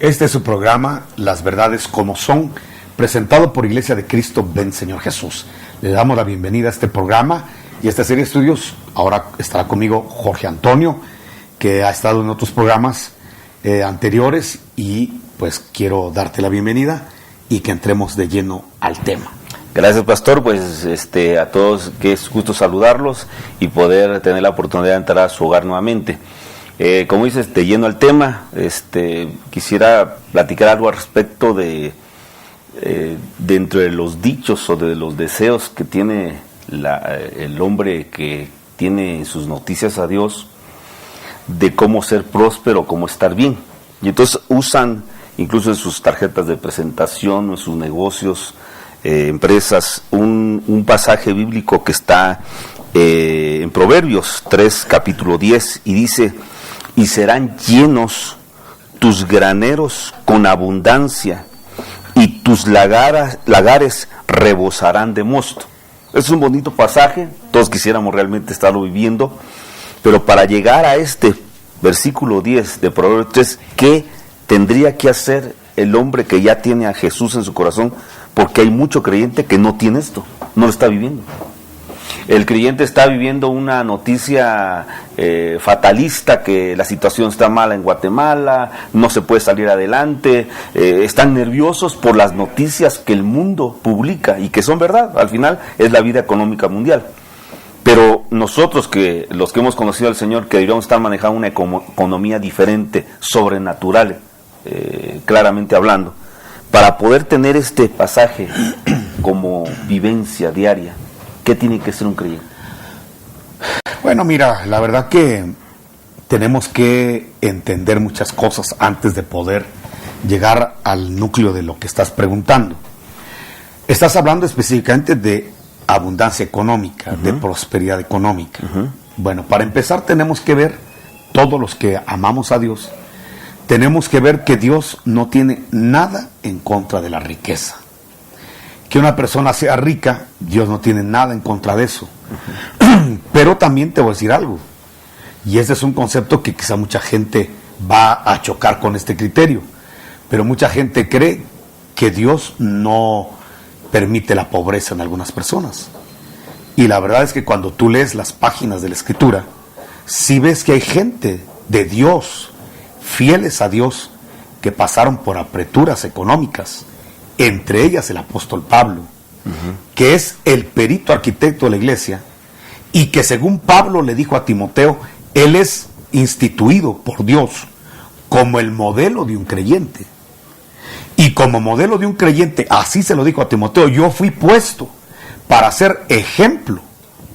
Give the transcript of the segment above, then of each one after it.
Este es su programa, Las Verdades Como Son, presentado por Iglesia de Cristo Ven Señor Jesús. Le damos la bienvenida a este programa y a esta serie de estudios. Ahora estará conmigo Jorge Antonio, que ha estado en otros programas anteriores, y pues quiero darte la bienvenida y que entremos de lleno al tema. Gracias, pastor. Pues a todos, que es gusto saludarlos y poder tener la oportunidad de entrar a su hogar nuevamente. Como dices, de lleno al tema, quisiera platicar algo al respecto de dentro de los dichos o de los deseos que tiene el hombre que tiene en sus noticias a Dios, de cómo ser próspero, cómo estar bien. Y entonces usan, incluso en sus tarjetas de presentación, en sus negocios, empresas, un pasaje bíblico que está en Proverbios 3, capítulo 10, y dice: y serán llenos tus graneros con abundancia, y tus lagares rebosarán de mosto. Es un bonito pasaje, todos quisiéramos realmente estarlo viviendo, pero para llegar a este versículo 10 de Proverbios 3, ¿qué tendría que hacer el hombre que ya tiene a Jesús en su corazón? Porque hay mucho creyente que no tiene esto, no lo está viviendo. El creyente está viviendo una noticia fatalista, que la situación está mala en Guatemala, no se puede salir adelante, están nerviosos por las noticias que el mundo publica y que son verdad. Al final es la vida económica mundial. Pero nosotros, los que hemos conocido al Señor, que deberíamos estar manejando una economía diferente, sobrenatural, claramente hablando, para poder tener este pasaje como vivencia diaria, ¿qué tiene que ser un creyente? Bueno, mira, la verdad que tenemos que entender muchas cosas antes de poder llegar al núcleo de lo que estás preguntando. Estás hablando específicamente de abundancia económica, de prosperidad económica. Bueno, para empezar tenemos que ver, todos los que amamos a Dios, tenemos que ver que Dios no tiene nada en contra de la riqueza. Que una persona sea rica, Dios no tiene nada en contra de eso. Pero también te voy a decir algo, y este es un concepto que quizá mucha gente va a chocar con este criterio, pero mucha gente cree que Dios no permite la pobreza en algunas personas. Y la verdad es que cuando tú lees las páginas de la Escritura, sí ves que hay gente de Dios, fieles a Dios, que pasaron por apreturas económicas, entre ellas el apóstol Pablo, que es el perito arquitecto de la iglesia, y que según Pablo le dijo a Timoteo, él es instituido por Dios como el modelo de un creyente. Y como modelo de un creyente, así se lo dijo a Timoteo: yo fui puesto para ser ejemplo,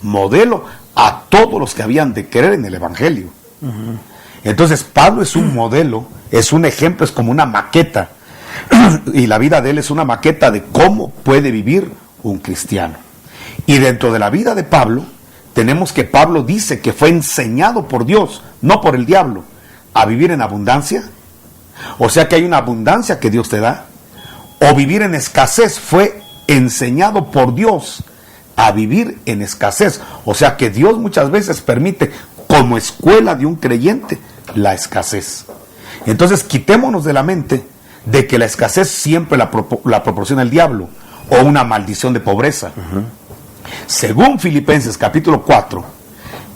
modelo a todos los que habían de creer en el evangelio. Entonces Pablo es un modelo, es un ejemplo, es como una maqueta, y la vida de él es una maqueta de cómo puede vivir un cristiano. Y dentro de la vida de Pablo tenemos que Pablo dice que fue enseñado por Dios, no por el diablo, a vivir en abundancia. O sea que hay una abundancia que Dios te da. O vivir en escasez, fue enseñado por Dios a vivir en escasez. O sea que Dios muchas veces permite, como escuela de un creyente, la escasez. Entonces quitémonos de la mente de que la escasez siempre la proporciona el diablo, o una maldición de pobreza. Según Filipenses capítulo 4,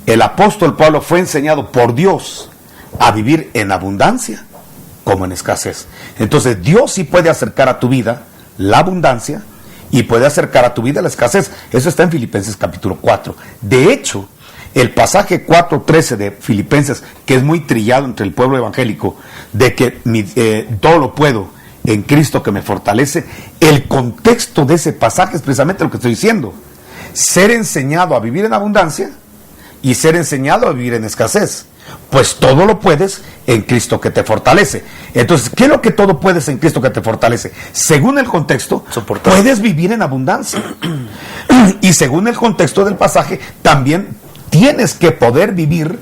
el apóstol Pablo fue enseñado por Dios a vivir en abundancia como en escasez. Entonces Dios sí puede acercar a tu vida la abundancia y puede acercar a tu vida la escasez. Eso está en Filipenses capítulo 4. De hecho, el pasaje 4:13 de Filipenses, que es muy trillado entre el pueblo evangélico, de que todo lo puedo en Cristo que me fortalece, el contexto de ese pasaje es precisamente lo que estoy diciendo: ser enseñado a vivir en abundancia y ser enseñado a vivir en escasez. Pues todo lo puedes en Cristo que te fortalece. Entonces, ¿qué es lo que todo puedes en Cristo que te fortalece? Según el contexto, puedes vivir en abundancia. Y según el contexto del pasaje, también tienes que poder vivir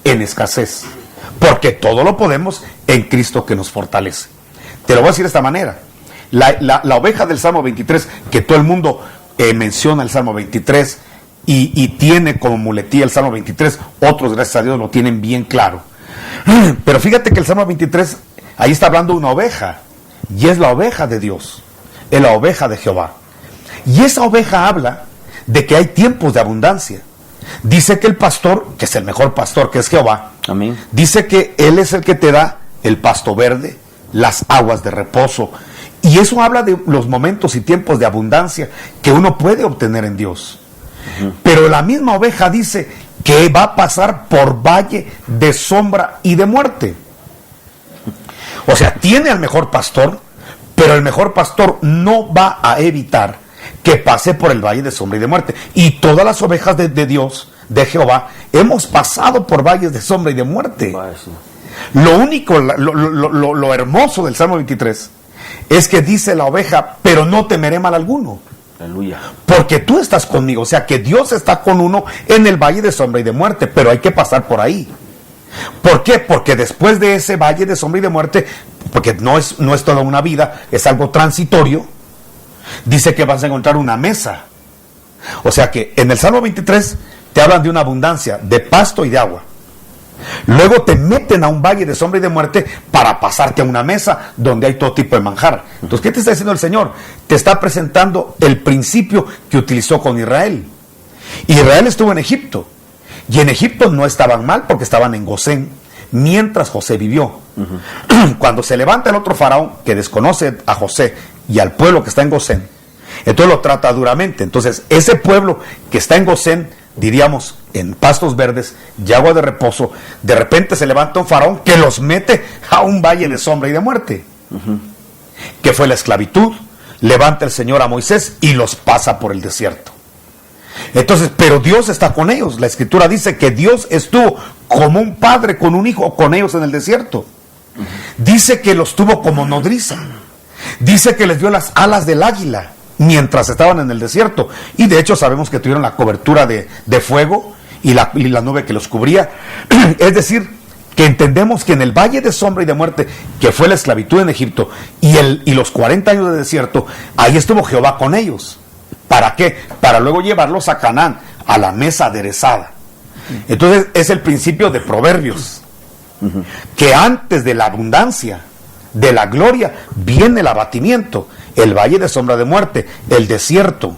en escasez, porque todo lo podemos en Cristo que nos fortalece. Te lo voy a decir de esta manera: la oveja del Salmo 23, que todo el mundo menciona el Salmo 23 y tiene como muletilla el Salmo 23, otros gracias a Dios lo tienen bien claro, pero fíjate que el Salmo 23 ahí está hablando una oveja, y es la oveja de Dios, es la oveja de Jehová. Y esa oveja habla de que hay tiempos de abundancia. Dice que el pastor, que es el mejor pastor, que es Jehová, Amén. dice que Él es el que te da el pasto verde, las aguas de reposo. Y eso habla de los momentos y tiempos de abundancia que uno puede obtener en Dios. Pero la misma oveja dice que va a pasar por valle de sombra y de muerte. O sea, tiene al mejor pastor, pero el mejor pastor no va a evitar que pase por el valle de sombra y de muerte. Y todas las ovejas de Dios, de Jehová, hemos pasado por valles de sombra y de muerte. Lo único, lo hermoso del Salmo 23 es que dice la oveja, pero no temeré mal alguno. Aleluya. Porque tú estás conmigo. O sea que Dios está con uno en el valle de sombra y de muerte, pero hay que pasar por ahí. ¿Por qué? Porque después de ese valle de sombra y de muerte, porque no es toda una vida, es algo transitorio, dice que vas a encontrar una mesa. O sea que en el Salmo 23 te hablan de una abundancia de pasto y de agua. Luego te meten a un valle de sombra y de muerte para pasarte a una mesa donde hay todo tipo de manjar. Entonces, ¿qué te está diciendo el Señor? Te está presentando el principio que utilizó con Israel. Israel estuvo en Egipto, y en Egipto no estaban mal porque estaban en Gosén mientras José vivió. Cuando se levanta el otro faraón que desconoce a José y al pueblo que está en Gosén, entonces lo trata duramente. Entonces ese pueblo que está en Gosén, diríamos en pastos verdes y agua de reposo, de repente se levanta un faraón que los mete a un valle de sombra y de muerte, que fue la esclavitud. Levanta el Señor a Moisés y los pasa por el desierto. Entonces, pero Dios está con ellos. La Escritura dice que Dios estuvo como un padre con un hijo con ellos en el desierto. Dice que los tuvo como nodriza. Dice que les dio las alas del águila mientras estaban en el desierto. Y de hecho sabemos que tuvieron la cobertura de fuego y la nube que los cubría. Es decir, que entendemos que en el valle de sombra y de muerte, que fue la esclavitud en Egipto, y los 40 años de desierto, ahí estuvo Jehová con ellos. ¿Para qué? Para luego llevarlos a Canaán, a la mesa aderezada. Entonces es el principio de Proverbios, que antes de la abundancia, de la gloria, viene el abatimiento, el valle de sombra de muerte, el desierto.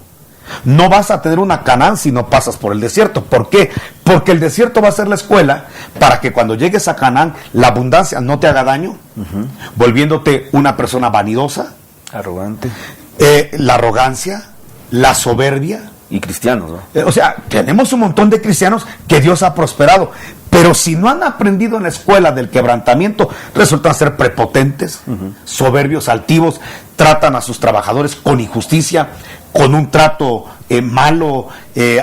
No vas a tener una Canaán si no pasas por el desierto. ¿Por qué? Porque el desierto va a ser la escuela para que cuando llegues a Canaán la abundancia no te haga daño, volviéndote una persona vanidosa, arrogante, la arrogancia, la soberbia. Y cristianos, ¿no? O sea, tenemos un montón de cristianos que Dios ha prosperado, pero si no han aprendido en la escuela del quebrantamiento, resultan ser prepotentes, soberbios, altivos, tratan a sus trabajadores con injusticia, con un trato malo,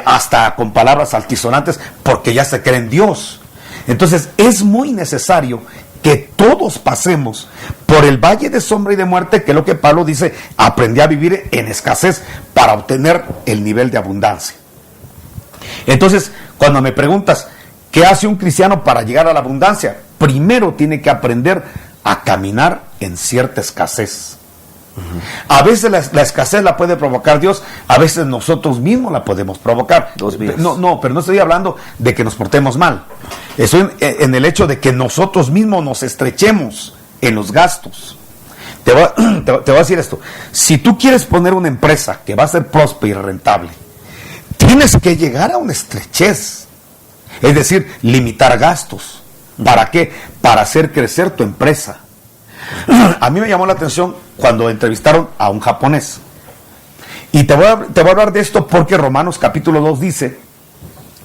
hasta con palabras altisonantes, porque ya se creen Dios. Entonces es muy necesario que todos pasemos por el valle de sombra y de muerte, que es lo que Pablo dice, aprendí a vivir en escasez para obtener el nivel de abundancia. Entonces, cuando me preguntas, ¿qué hace un cristiano para llegar a la abundancia? Primero tiene que aprender a caminar en cierta escasez. A veces la escasez la puede provocar Dios, a veces nosotros mismos la podemos provocar. No, pero no estoy hablando de que nos portemos mal. Estoy en el hecho de que nosotros mismos nos estrechemos en los gastos. Te voy a decir esto: si tú quieres poner una empresa que va a ser próspera y rentable, tienes que llegar a una estrechez, es decir, limitar gastos. ¿Para qué? Para hacer crecer tu empresa. A mí me llamó la atención cuando entrevistaron a un japonés. Y te voy a hablar de esto porque Romanos capítulo 2 dice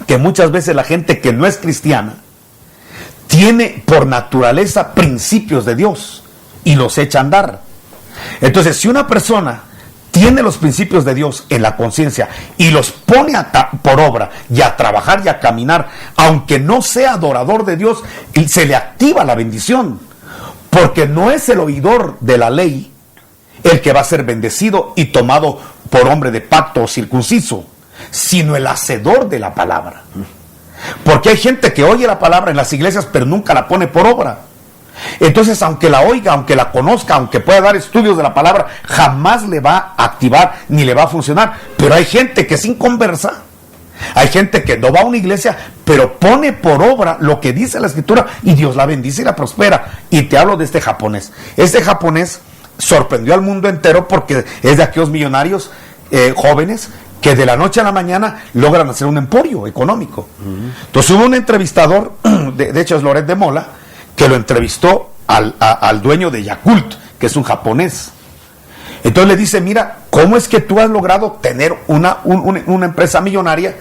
que muchas veces la gente que no es cristiana tiene por naturaleza principios de Dios y los echa a andar. Entonces, si una persona tiene los principios de Dios en la conciencia y los pone por obra y a trabajar y a caminar, aunque no sea adorador de Dios, se le activa la bendición. Porque no es el oidor de la ley el que va a ser bendecido y tomado por hombre de pacto o circunciso, sino el hacedor de la palabra. Porque hay gente que oye la palabra en las iglesias pero nunca la pone por obra. Entonces, aunque la oiga, aunque la conozca, aunque pueda dar estudios de la palabra, jamás le va a activar ni le va a funcionar. Pero hay gente que sin conversa Hay gente que no va a una iglesia, pero pone por obra lo que dice la Escritura y Dios la bendice y la prospera. Y te hablo de este japonés. Este japonés sorprendió al mundo entero porque es de aquellos millonarios jóvenes que de la noche a la mañana logran hacer un emporio económico. Entonces hubo un entrevistador, de hecho es Loret de Mola, que lo entrevistó al dueño de Yakult, que es un japonés. Entonces le dice, mira, ¿cómo es que tú has logrado tener una empresa millonaria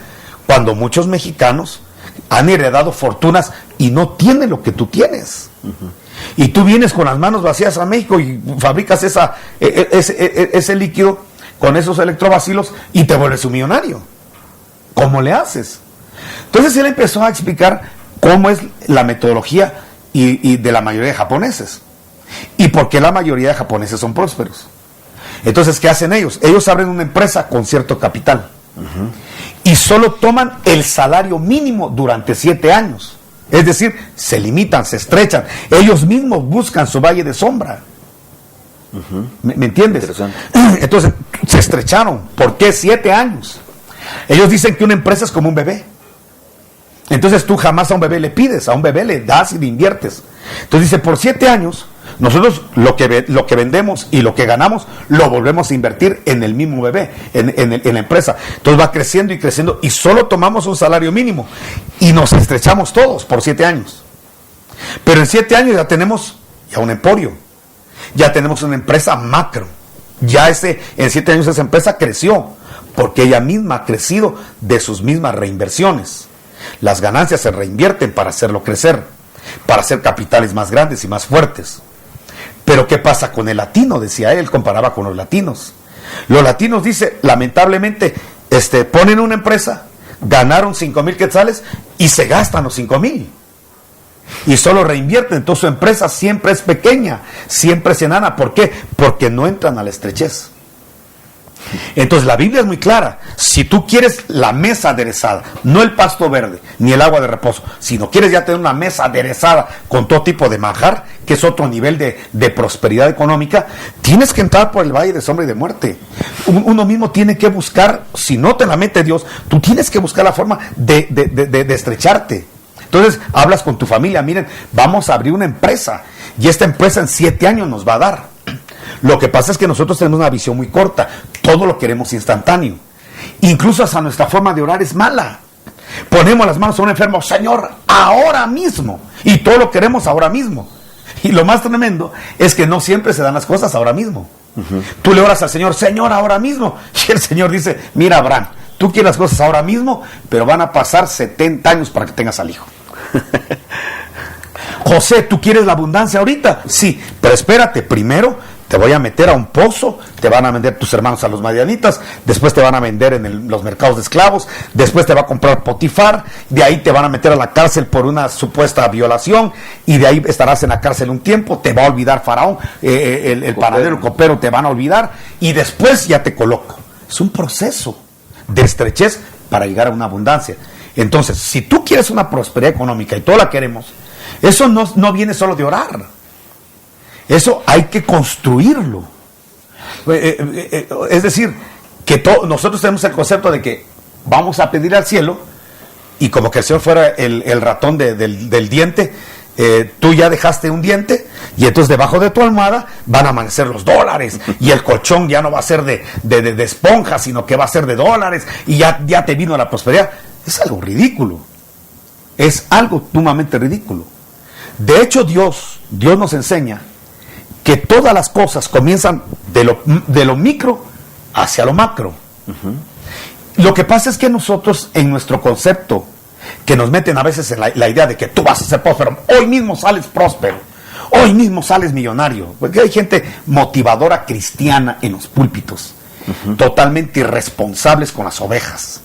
cuando muchos mexicanos han heredado fortunas y no tienen lo que tú tienes? Y tú vienes con las manos vacías a México y fabricas ese líquido con esos electrobacilos y te vuelves un millonario. ¿Cómo le haces? Entonces él empezó a explicar cómo es la metodología y de la mayoría de japoneses. Y por qué la mayoría de japoneses son prósperos. Entonces, ¿qué hacen ellos? Ellos abren una empresa con cierto capital. Y solo toman el salario mínimo durante 7 años. Es decir, se limitan, se estrechan. Ellos mismos buscan su valle de sombra. ¿Me entiendes? Entonces, se estrecharon. ¿Por qué 7 años? Ellos dicen que una empresa es como un bebé. Entonces tú jamás a un bebé le pides, a un bebé le das y le inviertes. Entonces dice, por 7 años, nosotros lo que vendemos y lo que ganamos, lo volvemos a invertir en el mismo bebé, en la empresa. Entonces va creciendo y creciendo y solo tomamos un salario mínimo y nos estrechamos todos por 7 años. Pero en 7 años ya tenemos un emporio, ya tenemos una empresa macro. Ya en 7 años esa empresa creció, porque ella misma ha crecido de sus mismas reinversiones. Las ganancias se reinvierten para hacerlo crecer, para hacer capitales más grandes y más fuertes. Pero ¿qué pasa con el latino? Decía él, comparaba con los latinos. Los latinos, dice, lamentablemente, ponen una empresa, ganaron 5,000 quetzales y se gastan los 5,000. Y solo reinvierten. Entonces su empresa siempre es pequeña, siempre es enana. ¿Por qué? Porque no entran a la estrechez. Entonces la Biblia es muy clara. Si tú quieres la mesa aderezada, no el pasto verde ni el agua de reposo, sino quieres ya tener una mesa aderezada con todo tipo de manjar, que es otro nivel de prosperidad económica, tienes que entrar por el valle de sombra y de muerte. Uno mismo tiene que buscar, si no te la mete Dios, tú tienes que buscar la forma de estrecharte. Entonces hablas con tu familia, miren, vamos a abrir una empresa y esta empresa en 7 años nos va a dar. Lo que pasa es que nosotros tenemos una visión muy corta, todo lo queremos instantáneo. Incluso hasta nuestra forma de orar es mala. Ponemos las manos a un enfermo, Señor, ahora mismo, y todo lo queremos ahora mismo. Y lo más tremendo es que no siempre se dan las cosas ahora mismo. Tú le oras al Señor, Señor, ahora mismo, y el Señor dice, mira, Abraham, tú quieres las cosas ahora mismo, pero van a pasar 70 años para que tengas al hijo. José, ¿tú quieres la abundancia ahorita? Sí, pero espérate, primero te voy a meter a un pozo, te van a vender tus hermanos a los madianitas, después te van a vender en los mercados de esclavos, después te va a comprar Potifar, de ahí te van a meter a la cárcel por una supuesta violación, y de ahí estarás en la cárcel un tiempo, te va a olvidar Faraón, el panadero, el copero te van a olvidar, y después ya te coloco. Es un proceso de estrechez para llegar a una abundancia. Entonces, si tú quieres una prosperidad económica, y todos la queremos, eso no viene solo de orar. Eso hay que construirlo. Es decir, que nosotros tenemos el concepto de que vamos a pedir al cielo, y como que el Señor fuera el ratón del diente, tú ya dejaste un diente, y entonces debajo de tu almohada van a amanecer los dólares, y el colchón ya no va a ser de esponja, sino que va a ser de dólares, y ya te vino la prosperidad. Es algo ridículo. Es algo sumamente ridículo. De hecho, Dios nos enseña que todas las cosas comienzan de lo micro hacia lo macro. Lo que pasa es que nosotros, en nuestro concepto, que nos meten a veces en la idea de que tú vas a ser próspero, hoy mismo sales próspero, hoy mismo sales millonario, porque hay gente motivadora cristiana en los púlpitos, totalmente irresponsables con las ovejas,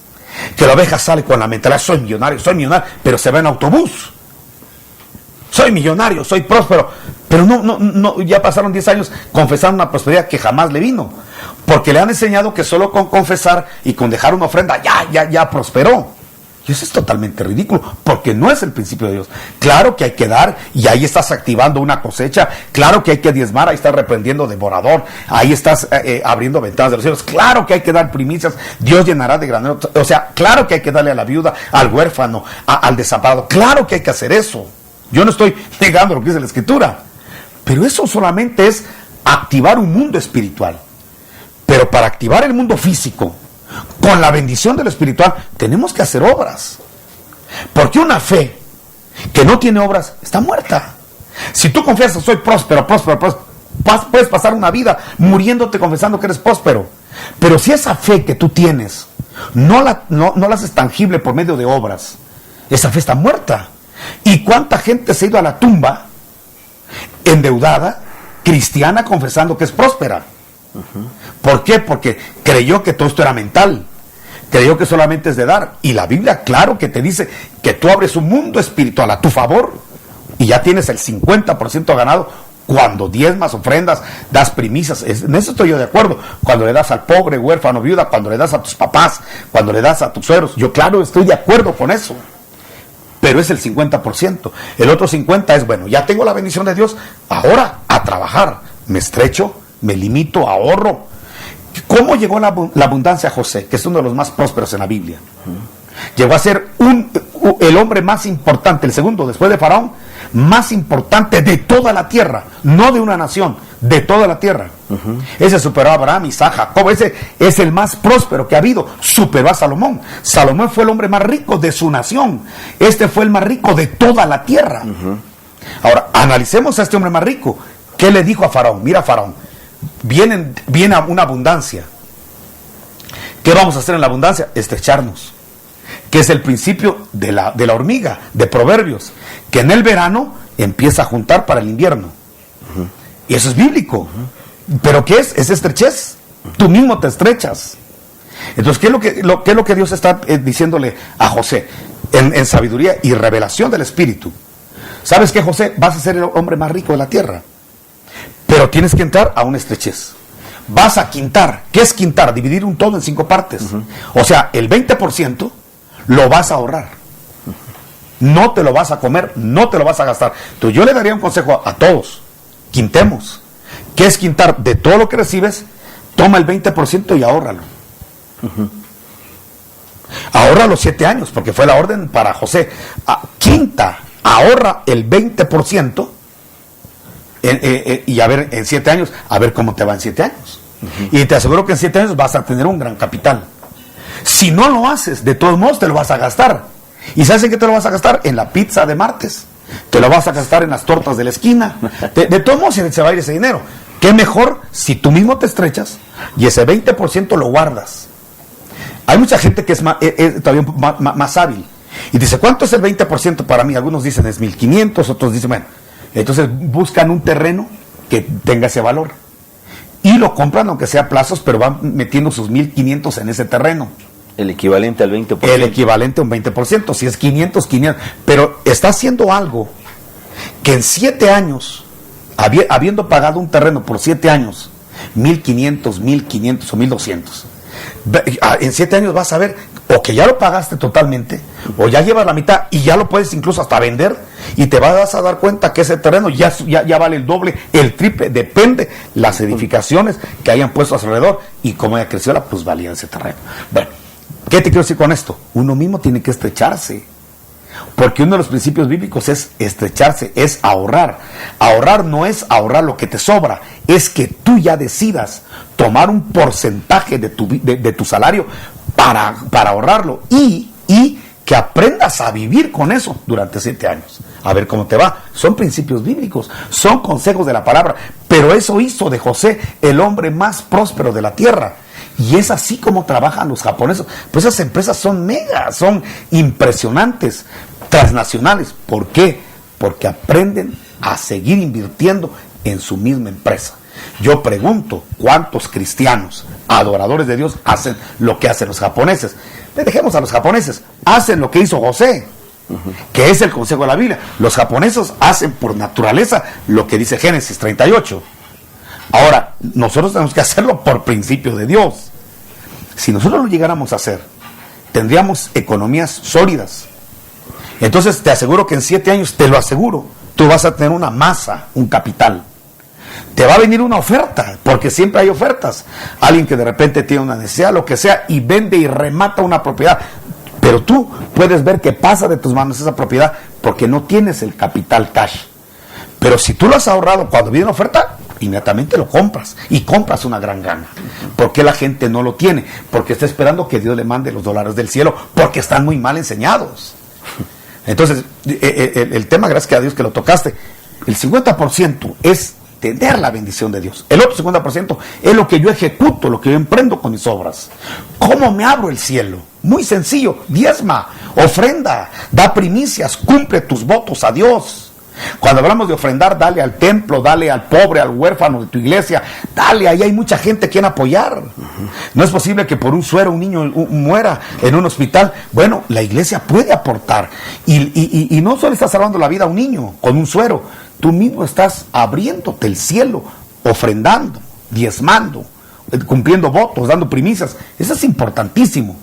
que la oveja sale con la mentalidad, soy millonario, pero se va en autobús. Soy millonario, soy próspero, pero no, ya pasaron 10 años confesando una prosperidad que jamás le vino, porque le han enseñado que solo con confesar y con dejar una ofrenda ya prosperó. Y eso es totalmente ridículo, porque no es el principio de Dios. Claro que hay que dar, y ahí estás activando una cosecha. Claro que hay que diezmar, ahí estás reprendiendo devorador. Ahí estás abriendo ventanas de los cielos. Claro que hay que dar primicias, Dios llenará de granero. O sea, claro que hay que darle a la viuda, al huérfano, al desamparado. Claro que hay que hacer eso. Yo no estoy negando lo que dice la Escritura. Pero eso solamente es activar un mundo espiritual. Pero para activar el mundo físico, con la bendición de lo espiritual, tenemos que hacer obras. Porque una fe que no tiene obras está muerta. Si tú confiesas, soy próspero, puedes pasar una vida muriéndote confesando que eres próspero. Pero si esa fe que tú tienes no la haces tangible por medio de obras, esa fe está muerta. ¿Y cuánta gente se ha ido a la tumba endeudada, cristiana, confesando que es próspera? ¿Por qué? Porque creyó que todo esto era mental, creyó que solamente es de dar. Y la Biblia, claro que te dice que tú abres un mundo espiritual a tu favor y ya tienes el 50% ganado cuando diezmas, ofrendas, das primicias. En eso estoy yo de acuerdo. Cuando le das al pobre, huérfano, viuda, cuando le das a tus papás, cuando le das a tus suegros, yo claro estoy de acuerdo con eso. Pero es el 50%. El otro 50% es, bueno, ya tengo la bendición de Dios, ahora a trabajar. Me estrecho, me limito, ahorro. ¿Cómo llegó la abundancia a José, que es uno de los más prósperos en la Biblia? Llegó a ser el hombre más importante, el segundo después de Faraón, más importante de toda la tierra, no de una nación, de toda la tierra. Ese superó a Abraham, Isaac, Jacob. Ese es el más próspero que ha habido. Superó a Salomón. Salomón fue el hombre más rico de su nación. Este fue el más rico de toda la tierra. Ahora, analicemos a este hombre más rico. ¿Qué le dijo a Faraón? Mira, Faraón, viene una abundancia. ¿Qué vamos a hacer en la abundancia? Estrecharnos. Que es el principio de la hormiga, de Proverbios, que en el verano empieza a juntar para el invierno. Y eso es bíblico. ¿Pero qué es? Es estrechez. Tú mismo te estrechas. Entonces, ¿qué es lo que Dios está diciéndole a José? En sabiduría y revelación del Espíritu. ¿Sabes qué, José? Vas a ser el hombre más rico de la tierra. Pero tienes que entrar a una estrechez. Vas a quintar. ¿Qué es quintar? Dividir un todo en 5 partes. O sea, el 20% lo vas a ahorrar. No te lo vas a comer, no te lo vas a gastar. Entonces yo le daría un consejo a todos. Quintemos. ¿Qué es quintar? De todo lo que recibes, toma el 20% y ahórralo. Ahorra los 7 años, porque fue la orden para José. Quinta, ahorra el 20%. Y a ver, en 7 años, a ver cómo te va en 7 años. Y te aseguro que en 7 años vas a tener un gran capital. Si no lo haces, de todos modos te lo vas a gastar. ¿Y sabes en qué te lo vas a gastar? En la pizza de martes. Te lo vas a gastar en las tortas de la esquina. De todos modos se va a ir ese dinero. ¿Qué mejor si tú mismo te estrechas y ese 20% lo guardas? Hay mucha gente que es todavía más hábil. Y dice, ¿cuánto es el 20% para mí? Algunos dicen es 1,500, otros dicen, bueno. Entonces buscan un terreno que tenga ese valor. Y lo compran, aunque sea a plazos, pero van metiendo sus 1,500 en ese terreno. El equivalente al 20%. El equivalente a un 20%. Si es 500, 500. Pero está haciendo algo que en 7 años, habiendo pagado un terreno por 7 años, 1,500, 1,500 o 1,200. En 7 años vas a ver, o que ya lo pagaste totalmente, o ya llevas la mitad y ya lo puedes incluso hasta vender, y te vas a dar cuenta que ese terreno ya vale el doble, el triple, depende las edificaciones que hayan puesto alrededor y cómo haya crecido la plusvalía de ese terreno. Bueno, ¿qué te quiero decir con esto? Uno mismo tiene que estrecharse, porque uno de los principios bíblicos es estrecharse, es ahorrar. Ahorrar no es ahorrar lo que te sobra, es que tú ya decidas tomar un porcentaje de tu salario para ahorrarlo y que aprendas a vivir con eso durante 7 años. A ver cómo te va. Son principios bíblicos, son consejos de la palabra, pero eso hizo de José el hombre más próspero de la tierra. Y es así como trabajan los japoneses. Pues esas empresas son megas, son impresionantes, transnacionales. ¿Por qué? Porque aprenden a seguir invirtiendo en su misma empresa. Yo pregunto, ¿cuántos cristianos, adoradores de Dios, hacen lo que hacen los japoneses? Dejemos a los japoneses, hacen lo que hizo José, que es el consejo de la Biblia. Los japoneses hacen por naturaleza lo que dice Génesis 38. Ahora, nosotros tenemos que hacerlo por principio de Dios. Si nosotros lo llegáramos a hacer, tendríamos economías sólidas. Entonces te aseguro que en 7 años, te lo aseguro, tú vas a tener una masa, un capital. Te va a venir una oferta, porque siempre hay ofertas. Alguien que de repente tiene una necesidad, lo que sea, y vende y remata una propiedad. Pero tú puedes ver que pasa de tus manos esa propiedad porque no tienes el capital cash. Pero si tú lo has ahorrado, cuando viene una oferta, inmediatamente lo compras. Y compras una gran gana. ¿Por qué la gente no lo tiene? Porque está esperando que Dios le mande los dólares del cielo, porque están muy mal enseñados. Entonces, el tema, gracias a Dios que lo tocaste, el 50% es tener la bendición de Dios. El otro 50% es lo que yo ejecuto, lo que yo emprendo con mis obras. ¿Cómo me abro el cielo? Muy sencillo: diezma, ofrenda, da primicias, cumple tus votos a Dios. Cuando hablamos de ofrendar, dale al templo, dale al pobre, al huérfano de tu iglesia, dale, ahí hay mucha gente quien apoyar. No es posible que por un suero un niño muera en un hospital. Bueno, la iglesia puede aportar. Y no solo estás salvando la vida a un niño con un suero, tú mismo estás abriéndote el cielo, ofrendando, diezmando, cumpliendo votos, dando primicias. Eso es importantísimo.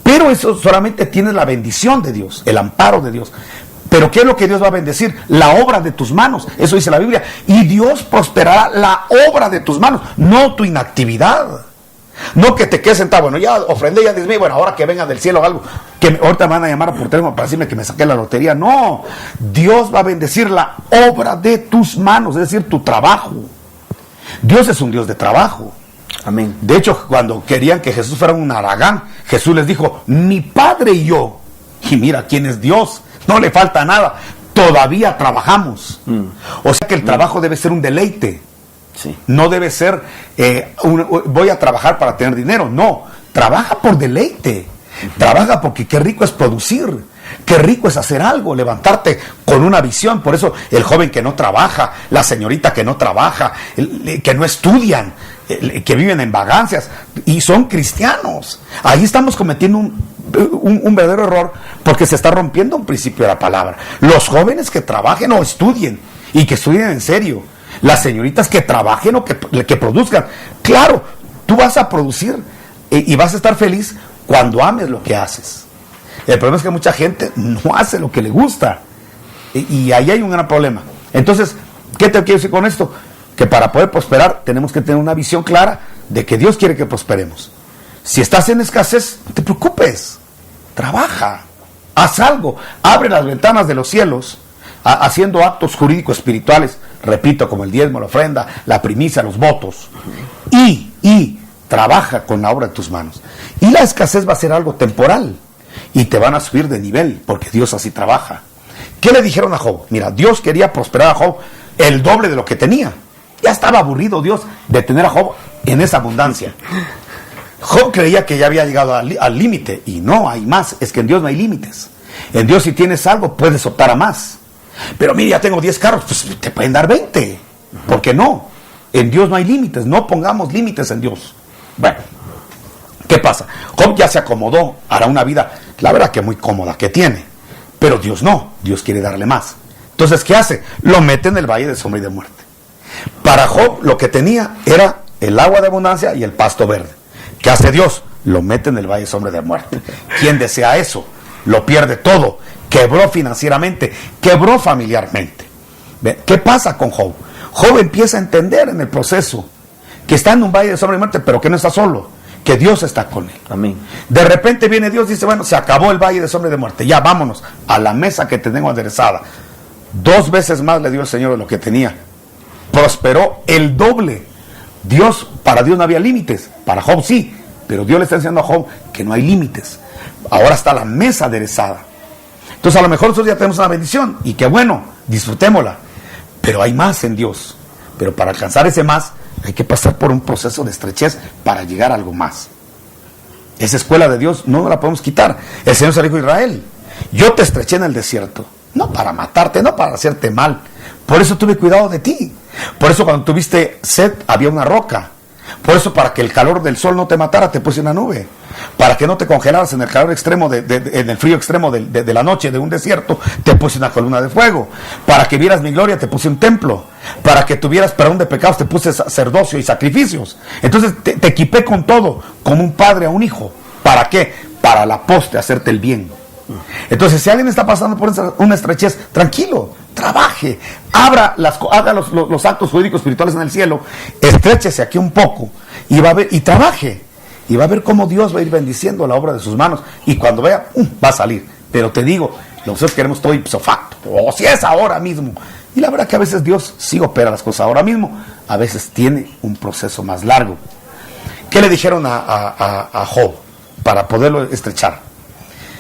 Pero eso solamente tienes la bendición de Dios, el amparo de Dios. Pero ¿qué es lo que Dios va a bendecir? La obra de tus manos. Eso dice la Biblia. Y Dios prosperará la obra de tus manos, no tu inactividad. No que te quedes sentado, bueno, ya ofrendé, ya diezmé, bueno, ahora que venga del cielo algo, que ahorita me van a llamar por teléfono para decirme que me saqué la lotería. No, Dios va a bendecir la obra de tus manos, es decir, tu trabajo. Dios es un Dios de trabajo. Amén. De hecho, cuando querían que Jesús fuera un haragán, Jesús les dijo: mi Padre y yo, y mira quién es Dios, no le falta nada, todavía trabajamos. O sea que el trabajo debe ser un deleite. Sí. No debe ser voy a trabajar para tener dinero. No, trabaja por deleite. Trabaja porque qué rico es producir, qué rico es hacer algo, levantarte con una visión. Por eso el joven que no trabaja, la señorita que no trabaja, que no estudian, que viven en vagancias y son cristianos, ahí estamos cometiendo un verdadero error, porque se está rompiendo un principio de la palabra. Los jóvenes que trabajen o estudien, y que estudien en serio. Las señoritas que trabajen o que produzcan. Claro, tú vas a producir y vas a estar feliz cuando ames lo que haces. El problema es que mucha gente no hace lo que le gusta, y ahí hay un gran problema. Entonces, ¿qué te quiero decir con esto? Que para poder prosperar tenemos que tener una visión clara de que Dios quiere que prosperemos. Si estás en escasez, no te preocupes, trabaja, haz algo, abre las ventanas de los cielos, haciendo actos jurídicos espirituales, repito, como el diezmo, la ofrenda, la primicia, los votos, y trabaja con la obra de tus manos. Y la escasez va a ser algo temporal, y te van a subir de nivel, porque Dios así trabaja. ¿Qué le dijeron a Job? Mira, Dios quería prosperar a Job el doble de lo que tenía. Ya estaba aburrido Dios de tener a Job en esa abundancia. Job creía que ya había llegado al límite, y no, hay más. Es que en Dios no hay límites. En Dios, si tienes algo, puedes optar a más. Pero mira, ya tengo 10 carros, pues te pueden dar 20. ¿Por qué no? En Dios no hay límites, no pongamos límites en Dios. Bueno, ¿qué pasa? Job ya se acomodó, hará una vida, la verdad que muy cómoda que tiene. Pero Dios no, Dios quiere darle más. Entonces, ¿qué hace? Lo mete en el valle de sombra y de muerte. Para Job, lo que tenía era el agua de abundancia y el pasto verde. ¿Qué hace Dios? Lo mete en el valle de sombra y de muerte. ¿Quién desea eso? Lo pierde todo. Quebró financieramente, quebró familiarmente. ¿Qué pasa con Job? Job empieza a entender en el proceso que está en un valle de sombra y muerte, pero que no está solo, que Dios está con él. Amén. De repente viene Dios y dice: bueno, se acabó el valle de sombra y de muerte, ya vámonos a la mesa que te tengo aderezada. 2 veces más le dio el Señor de lo que tenía. Prosperó el doble. Para Dios no había límites, para Job sí, pero Dios le está enseñando a Job que no hay límites. Ahora está la mesa aderezada. Entonces a lo mejor nosotros ya tenemos una bendición, y qué bueno, disfrutémosla, pero hay más en Dios. Pero para alcanzar ese más hay que pasar por un proceso de estrechez para llegar a algo más. Esa escuela de Dios no la podemos quitar. El Señor se dijo a Israel: yo te estreché en el desierto, no para matarte, no para hacerte mal, por eso tuve cuidado de ti. Por eso cuando tuviste sed había una roca. Por eso, para que el calor del sol no te matara, te puse una nube. Para que no te congelaras en el calor extremo, en el frío extremo de la noche de un desierto, te puse una columna de fuego. Para que vieras mi gloria, te puse un templo. Para que tuvieras perdón de pecados, te puse sacerdocio y sacrificios. Entonces te equipé con todo, como un padre a un hijo. ¿Para qué? para la poste hacerte el bien. Entonces, si alguien está pasando por una estrechez, tranquilo, trabaje, haga los actos jurídicos espirituales en el cielo, estréchese aquí un poco y va a ver, y trabaje, y va a ver cómo Dios va a ir bendiciendo la obra de sus manos, y cuando vea, va a salir. Pero te digo, nosotros queremos todo ipso facto, o si es ahora mismo. Y la verdad que a veces Dios sí opera las cosas ahora mismo, a veces tiene un proceso más largo. ¿Qué le dijeron a Job para poderlo estrechar?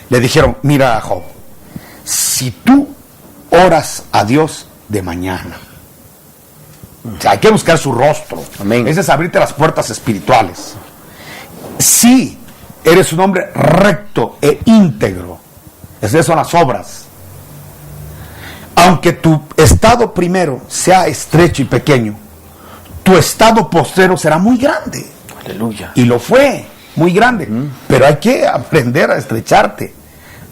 Le dijeron, mira, Job, si tú oras a Dios de mañana, o sea, hay que buscar su rostro. Amén. Ese es abrirte las puertas espirituales. Si eres un hombre recto e íntegro, esas son las obras. Aunque tu estado primero sea estrecho y pequeño, tu estado postrero será muy grande. Aleluya. Y lo fue, muy grande. Pero hay que aprender a estrecharte,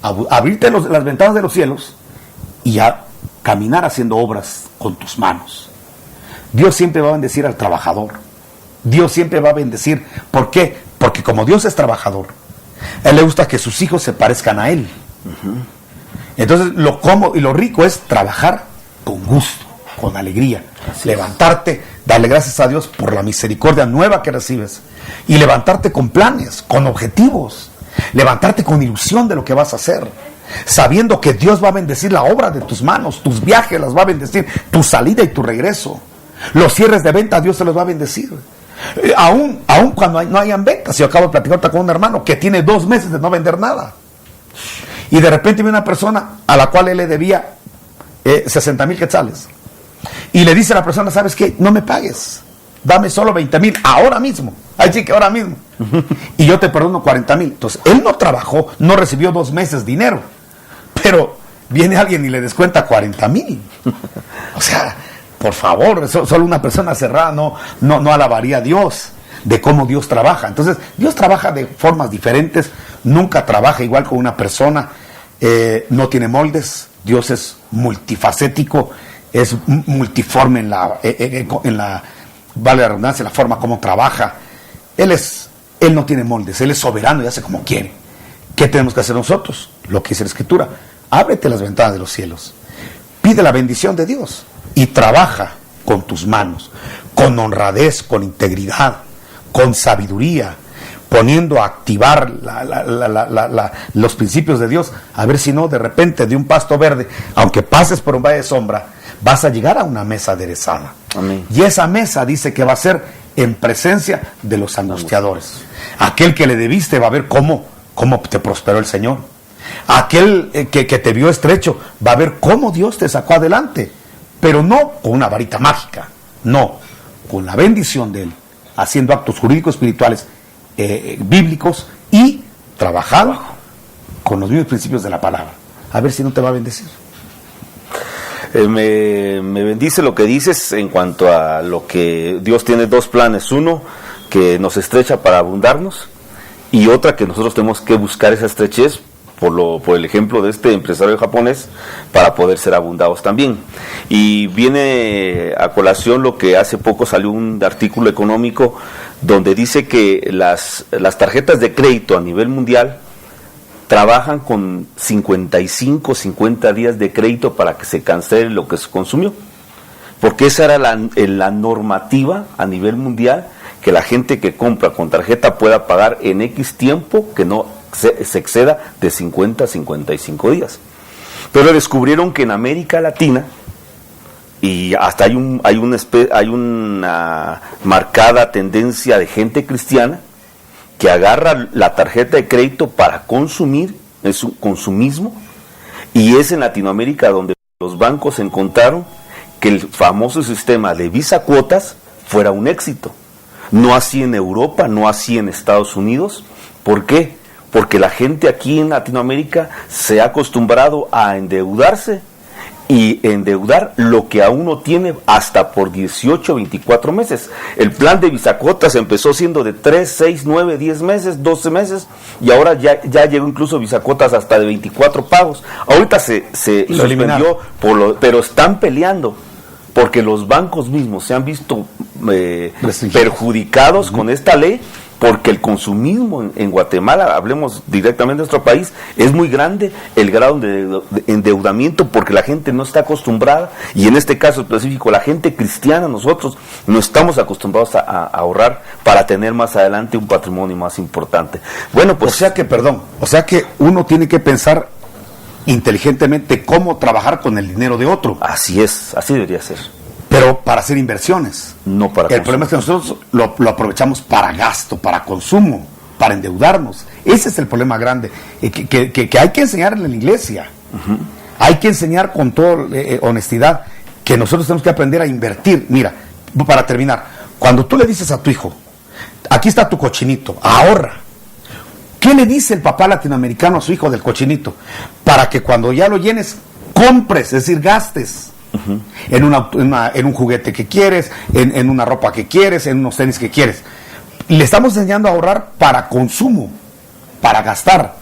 a abrirte las ventanas de los cielos y a caminar haciendo obras con tus manos. Dios siempre va a bendecir al trabajador. Dios siempre va a bendecir. ¿Por qué? Porque como Dios es trabajador, a Él le gusta que sus hijos se parezcan a Él. Entonces lo cómodo y lo rico es trabajar con gusto, con alegría, levantarte, darle gracias a Dios por la misericordia nueva que recibes, y levantarte con planes, con objetivos, levantarte con ilusión de lo que vas a hacer, sabiendo que Dios va a bendecir la obra de tus manos, tus viajes las va a bendecir, tu salida y tu regreso, los cierres de venta Dios te los va a bendecir. Aún cuando no hayan ventas. Yo acabo de platicar con un hermano que tiene 2 meses de no vender nada, y de repente viene una persona a la cual él le debía 60,000 quetzales, y le dice a la persona, ¿sabes qué? No me pagues, dame solo 20,000 ahora mismo, así que ahora mismo, y yo te perdono 40,000. Entonces él no trabajó, no recibió 2 meses dinero, pero viene alguien y le descuenta 40,000. O sea, por favor, solo una persona cerrada no alabaría a Dios de cómo Dios trabaja. Entonces, Dios trabaja de formas diferentes, nunca trabaja igual con una persona, no tiene moldes. Dios es multifacético, es multiforme en la vale la redundancia, la forma como trabaja. Él no tiene moldes, Él es soberano y hace como quiere. ¿Qué tenemos que hacer nosotros? Lo que dice la Escritura: ábrete las ventanas de los cielos, pide la bendición de Dios y trabaja con tus manos, con honradez, con integridad, con sabiduría, poniendo a activar los principios de Dios, a ver si no, de repente, de un pasto verde, aunque pases por un valle de sombra, vas a llegar a una mesa aderezada. Amén. Y esa mesa dice que va a ser en presencia de los angustiadores. Aquel que le debiste va a ver cómo te prosperó el Señor. Aquel que te vio estrecho va a ver cómo Dios te sacó adelante, pero no con una varita mágica, no, con la bendición de Él, haciendo actos jurídicos espirituales bíblicos y trabajando con los mismos principios de la palabra. A ver si no te va a bendecir. Me bendice lo que dices en cuanto a lo que Dios tiene 2 planes: uno que nos estrecha para abundarnos, y otra que nosotros tenemos que buscar esa estrechez por el ejemplo de este empresario japonés, para poder ser abundados también. Y viene a colación lo que hace poco salió un artículo económico donde dice que las tarjetas de crédito a nivel mundial trabajan con 50 días de crédito para que se cancele lo que se consumió, porque esa era la normativa a nivel mundial, que la gente que compra con tarjeta pueda pagar en X tiempo, que no se exceda de 50 a 55 días. Pero descubrieron que en América Latina, y hasta hay una marcada tendencia de gente cristiana que agarra la tarjeta de crédito para consumir, es un consumismo, y es en Latinoamérica donde los bancos encontraron que el famoso sistema de Visa Cuotas fuera un éxito. No así en Europa, no así en Estados Unidos. ¿Por qué? Porque la gente aquí en Latinoamérica se ha acostumbrado a endeudarse, y endeudar lo que aún no tiene hasta por 18, 24 meses. El plan de Visacuotas empezó siendo de 3, 6, 9, 10 meses, 12 meses, y ahora ya llegó incluso Visacuotas hasta de 24 pagos. Ahorita se suspendió, pero están peleando, porque los bancos mismos se han visto perjudicados con esta ley, porque el consumismo en Guatemala, hablemos directamente de nuestro país, es muy grande el grado de endeudamiento, porque la gente no está acostumbrada, y en este caso específico, la gente cristiana, nosotros no estamos acostumbrados a ahorrar para tener más adelante un patrimonio más importante. Bueno, pues... O sea que uno tiene que pensar inteligentemente cómo trabajar con el dinero de otro. Así es, así debería ser. Pero para hacer inversiones. No para El problema es que nosotros lo aprovechamos para gasto, para consumo, para endeudarnos. Ese es el problema grande, que hay que enseñar en la iglesia. Uh-huh. Hay que enseñar con toda honestidad que nosotros tenemos que aprender a invertir. Mira, para terminar, cuando tú le dices a tu hijo, aquí está tu cochinito, ahorra. ¿Qué le dice el papá latinoamericano a su hijo del cochinito? Para que cuando ya lo llenes, compres, es decir, gastes. Uh-huh. En un juguete que quieres, en una ropa que quieres, en unos tenis que quieres. Le estamos enseñando a ahorrar para consumo, para gastar.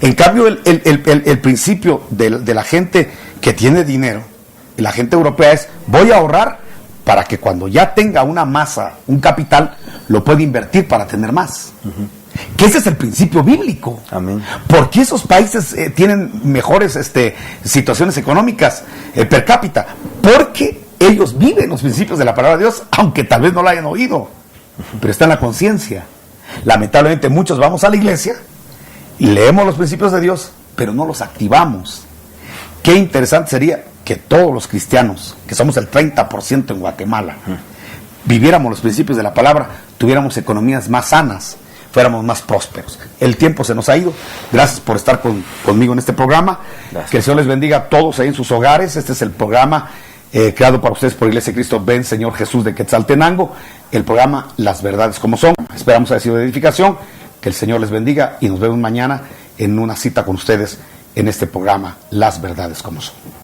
En cambio, el principio de la gente que tiene dinero, la gente europea, es: voy a ahorrar para que cuando ya tenga una masa, un capital, lo pueda invertir para tener más. Uh-huh. Que ese es el principio bíblico. Amén. ¿Por qué esos países tienen mejores situaciones económicas per cápita? Porque ellos viven los principios de la palabra de Dios, aunque tal vez no la hayan oído, pero está en la conciencia. Lamentablemente muchos vamos a la iglesia y leemos los principios de Dios, pero no los activamos. Qué interesante sería que todos los cristianos, que somos el 30% en Guatemala, viviéramos los principios de la palabra, tuviéramos economías más sanas, fuéramos más prósperos. El tiempo se nos ha ido. Gracias por estar conmigo en este programa. Gracias. Que el Señor les bendiga a todos ahí en sus hogares. Este es el programa creado para ustedes por Iglesia Cristo Ven Señor Jesús de Quetzaltenango. El programa Las Verdades Como Son. Esperamos haya sido de edificación. Que el Señor les bendiga y nos vemos mañana en una cita con ustedes en este programa Las Verdades Como Son.